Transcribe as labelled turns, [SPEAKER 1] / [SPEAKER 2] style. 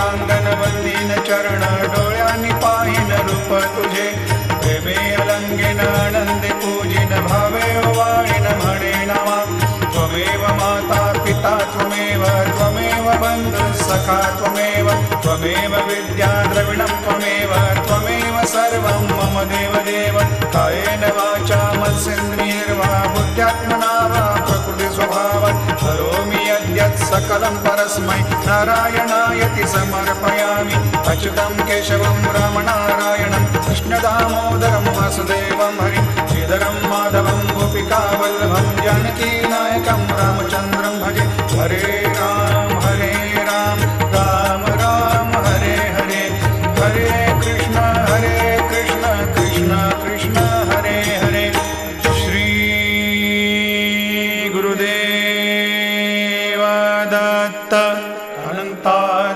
[SPEAKER 1] अंगांगण वंदीन चरण डोळ्यांनी पाहिन रूप तुझे प्रेमे अलंगेन आनंदे पूजिन भावे वाळीन म्हणे नामा त्वमेव माता पिता त्वमेव बंधु सखा त्वमेव विद्या द्रविणं त्वमेव सर्वं मम देवदेव कायेन वाचा मनसेन्द्रियैर्वा बुद्ध्यात्मना वा प्रकृति स्वभावात् करोमि यद्यत् सकलं परस्मै नारायणायति समर्पयामि अच्युतं केशवं रामनारायणं कृष्णदामोदरं वासुदेवं हरिं श्रीधरं माधवं गोपिकावल्लभं जानकीनायकं रामचन्द्रं भजे हरे